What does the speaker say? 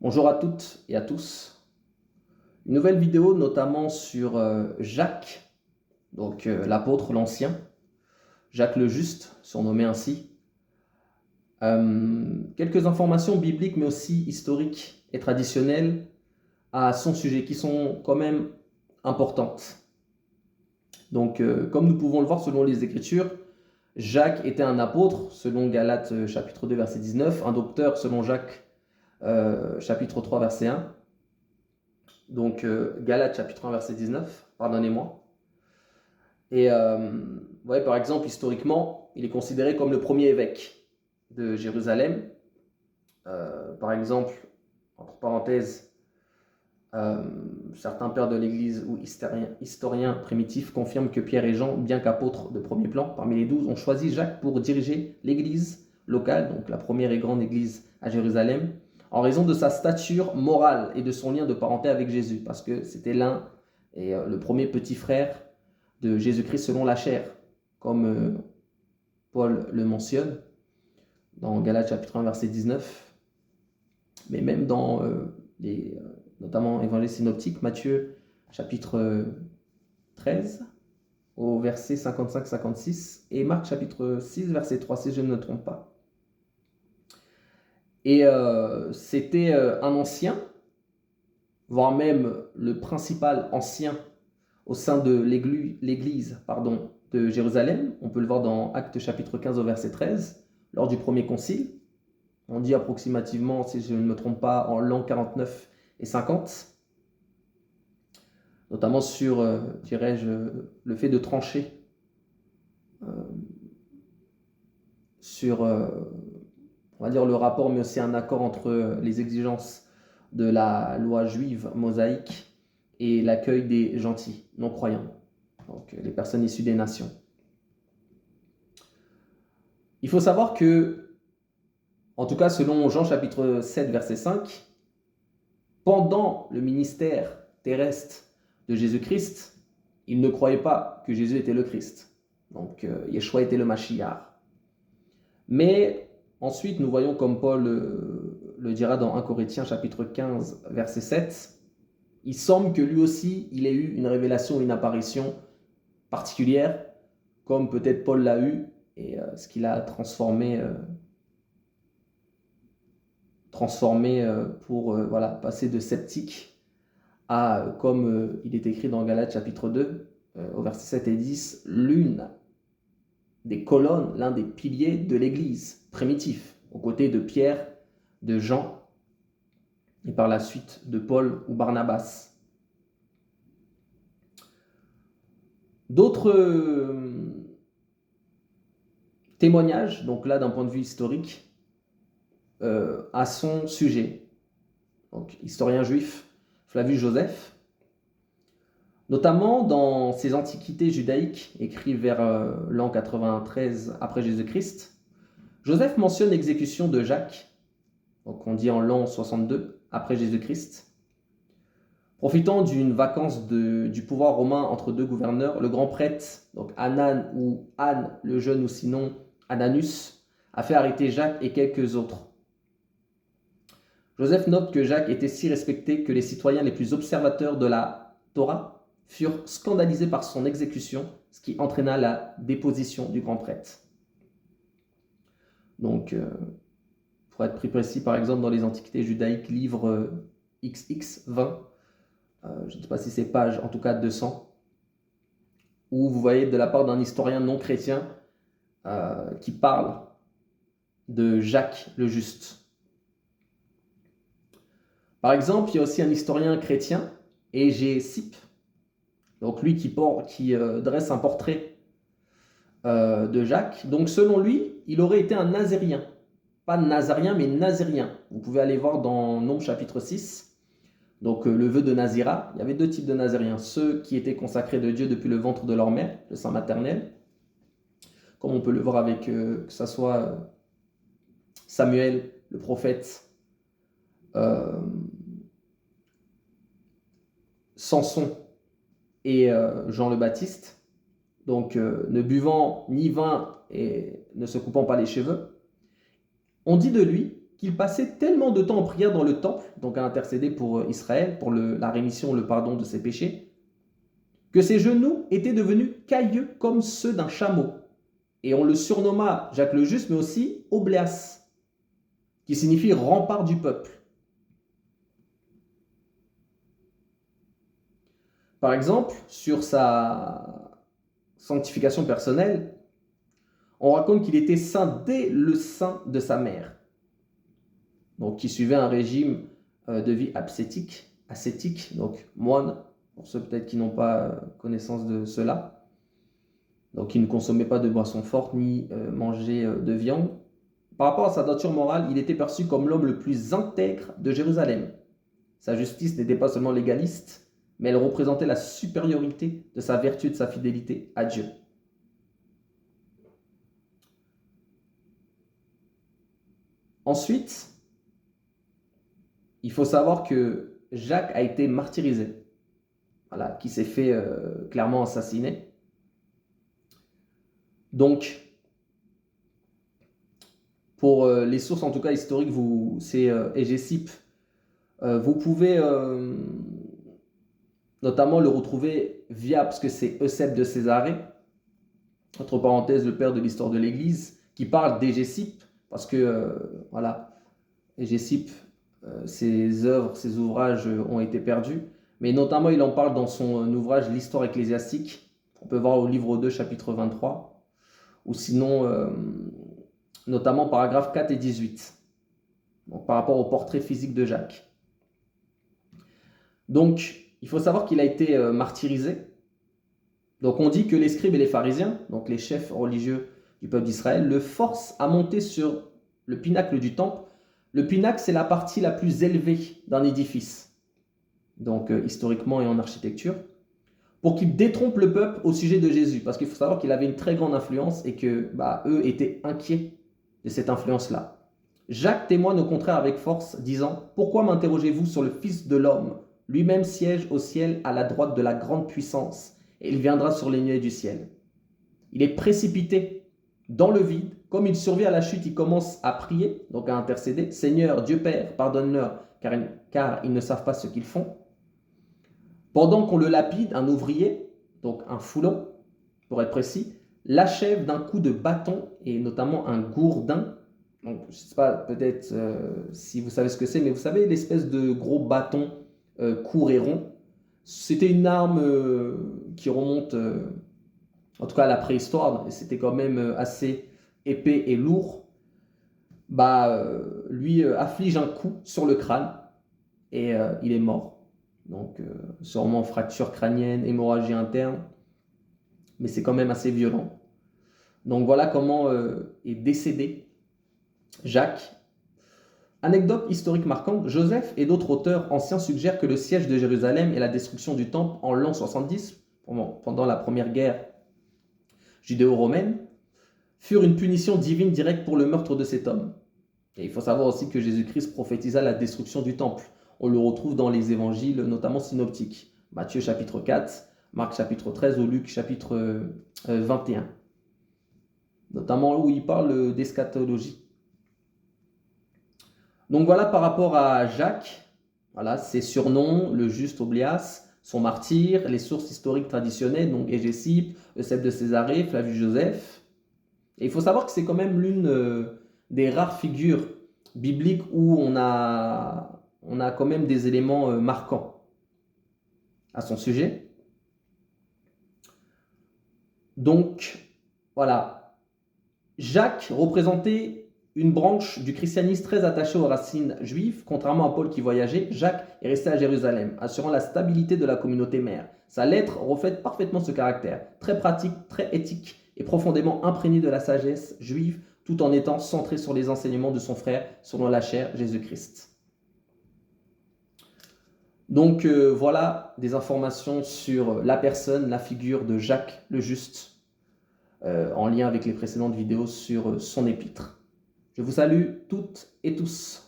Bonjour à toutes et à tous. Une nouvelle vidéo notamment sur Jacques, donc l'apôtre, l'ancien, Jacques le Juste, surnommé ainsi. Quelques informations bibliques mais aussi historiques et traditionnelles à son sujet qui sont quand même importantes. Donc comme nous pouvons le voir selon les Écritures, Jacques était un apôtre selon Galates chapitre 2 verset 19, un docteur selon Jacques chapitre 3 verset 1. Donc Galates chapitre 1 verset 19, pardonnez-moi. Et par exemple, historiquement, il est considéré comme le premier évêque de Jérusalem. Par exemple, entre parenthèses, certains pères de l'Église ou historiens primitifs confirment que Pierre et Jean, bien qu'apôtres de premier plan, parmi les 12, ont choisi Jacques pour diriger l'Église locale, donc la première et grande Église à Jérusalem, en raison de sa stature morale et de son lien de parenté avec Jésus, parce que c'était l'un et le premier petit frère de Jésus-Christ selon la chair, comme Paul le mentionne dans Galates chapitre 1 verset 19, mais même dans notamment Évangile synoptique, Matthieu chapitre 13 au verset 55-56 et Marc chapitre 6 verset 3 si je ne me trompe pas. Et c'était un ancien, voire même le principal ancien au sein de l'église de Jérusalem. On peut le voir dans Actes chapitre 15 au verset 13, lors du premier concile. On dit approximativement, si je ne me trompe pas, en l'an 49 et 50. Notamment sur, dirais-je, le fait de trancher sur, on va dire, le rapport, mais aussi un accord entre les exigences de la loi juive mosaïque et l'accueil des gentils, non-croyants, donc les personnes issues des nations. Il faut savoir que, en tout cas selon Jean chapitre 7 verset 5, pendant le ministère terrestre de Jésus-Christ, il ne croyait pas que Jésus était le Christ. Donc Yeshua était le Mashiach. Mais ensuite, nous voyons comme Paul le dira dans 1 Corinthiens chapitre 15 verset 7, il semble que lui aussi, il ait eu une révélation, une apparition particulière, comme peut-être Paul l'a eu, et ce qu'il a transformé pour passer de sceptique à, comme il est écrit dans Galates chapitre 2, au verset 7 et 10, l'une des colonnes, l'un des piliers de l'Église primitif, aux côtés de Pierre, de Jean, et par la suite de Paul ou Barnabas. D'autres témoignages, donc là d'un point de vue historique, à son sujet. Donc, historien juif Flavius Joseph, notamment dans ses Antiquités judaïques, écrites vers l'an 93 après Jésus-Christ, Joseph mentionne l'exécution de Jacques, donc on dit en l'an 62 après Jésus-Christ. Profitant d'une vacance du pouvoir romain entre deux gouverneurs, le grand prêtre, donc Anan ou Anne le jeune ou sinon Ananus, a fait arrêter Jacques et quelques autres. Joseph note que Jacques était si respecté que les citoyens les plus observateurs de la Torah furent scandalisés par son exécution, ce qui entraîna la déposition du grand prêtre. Donc, pour être plus précis, par exemple, dans les Antiquités judaïques, livre XX 20, je ne sais pas si c'est page, en tout cas 200, où vous voyez de la part d'un historien non chrétien qui parle de Jacques le Juste. Par exemple, il y a aussi un historien chrétien, Égée Sippe, donc lui qui dresse un portrait de Jacques. Donc selon lui, il aurait été un nazérien. Pas nazarien, mais nazérien. Vous pouvez aller voir dans Nombre chapitre 6, donc le vœu de Nazira. Il y avait deux types de nazériens. Ceux qui étaient consacrés de Dieu depuis le ventre de leur mère, le sein maternel, comme on peut le voir avec, que ce soit Samuel, le prophète, Samson et Jean le Baptiste, donc ne buvant ni vin et ne se coupant pas les cheveux. On dit de lui qu'il passait tellement de temps en prière dans le temple, donc à intercéder pour Israël, pour la rémission, le pardon de ses péchés, que ses genoux étaient devenus cailleux comme ceux d'un chameau. Et on le surnomma Jacques le Juste, mais aussi Obléas, qui signifie rempart du peuple. Par exemple, sur sa sanctification personnelle, on raconte qu'il était saint dès le sein de sa mère, donc qui suivait un régime de vie ascétique, donc moine, pour ceux peut-être qui n'ont pas connaissance de cela. Donc il ne consommait pas de boissons fortes ni mangeait de viande. Par rapport à sa nature morale, il était perçu comme l'homme le plus intègre de Jérusalem. Sa justice n'était pas seulement légaliste, mais elle représentait la supériorité de sa vertu et de sa fidélité à Dieu. Ensuite, il faut savoir que Jacques a été martyrisé, voilà, qui s'est fait clairement assassiner. Donc, pour les sources en tout cas historiques, c'est Hégésippe. Vous pouvez notamment le retrouver parce que c'est Eusèbe de Césarée, entre parenthèses le père de l'histoire de l'Église, qui parle d'Hégésippe, parce que voilà, Hégésippe, ses œuvres, ses ouvrages ont été perdus, mais notamment il en parle dans son ouvrage L'Histoire ecclésiastique, on peut voir au livre 2, chapitre 23, ou sinon, notamment paragraphes 4 et 18, donc, par rapport au portrait physique de Jacques. Donc, il faut savoir qu'il a été martyrisé. Donc, on dit que les scribes et les pharisiens, donc les chefs religieux du peuple d'Israël, le forcent à monter sur le pinacle du temple. Le pinacle, c'est la partie la plus élevée d'un édifice, donc historiquement et en architecture, pour qu'ils détrompent le peuple au sujet de Jésus. Parce qu'il faut savoir qu'il avait une très grande influence et que eux étaient inquiets de cette influence-là. Jacques témoigne au contraire avec force, disant « Pourquoi m'interrogez-vous sur le Fils de l'homme ? Lui-même siège au ciel à la droite de la grande puissance, et il viendra sur les nuées du ciel. » Il est précipité dans le vide. Comme il survit à la chute, il commence à prier, donc à intercéder. « Seigneur, Dieu Père, pardonne-leur, car ils ne savent pas ce qu'ils font. » Pendant qu'on le lapide, un ouvrier, donc un foulon, pour être précis, l'achève d'un coup de bâton, et notamment un gourdin. Donc, je ne sais pas, peut-être si vous savez ce que c'est, mais vous savez, l'espèce de gros bâton court et rond. C'était une arme qui remonte, en tout cas à la préhistoire, et c'était quand même assez épais et lourd. Lui afflige un coup sur le crâne, et il est mort. Donc, sûrement fracture crânienne, hémorragie interne, mais c'est quand même assez violent. Donc, voilà comment est décédé Jacques. Anecdote historique marquante, Joseph et d'autres auteurs anciens suggèrent que le siège de Jérusalem et la destruction du temple en l'an 70, pendant la première guerre judéo-romaine, furent une punition divine directe pour le meurtre de cet homme. Et il faut savoir aussi que Jésus-Christ prophétisa la destruction du temple. On le retrouve dans les évangiles, notamment synoptiques. Matthieu chapitre 4, Marc chapitre 13 ou Luc chapitre 21. Notamment où il parle d'eschatologie. Donc voilà par rapport à Jacques, voilà, ses surnoms, le juste Obléas, son martyr, les sources historiques traditionnelles, donc Hégésippe, Eusèbe de Césarée, Flavius Joseph. Et il faut savoir que c'est quand même l'une des rares figures bibliques où on a quand même des éléments marquants à son sujet. Donc, voilà. Jacques représentait une branche du christianisme très attachée aux racines juives. Contrairement à Paul qui voyageait, Jacques est resté à Jérusalem, assurant la stabilité de la communauté mère. Sa lettre reflète parfaitement ce caractère, très pratique, très éthique et profondément imprégné de la sagesse juive, tout en étant centré sur les enseignements de son frère selon la chair, Jésus-Christ. Donc voilà des informations sur la personne, la figure de Jacques le Juste, en lien avec les précédentes vidéos sur son épître. Je vous salue toutes et tous.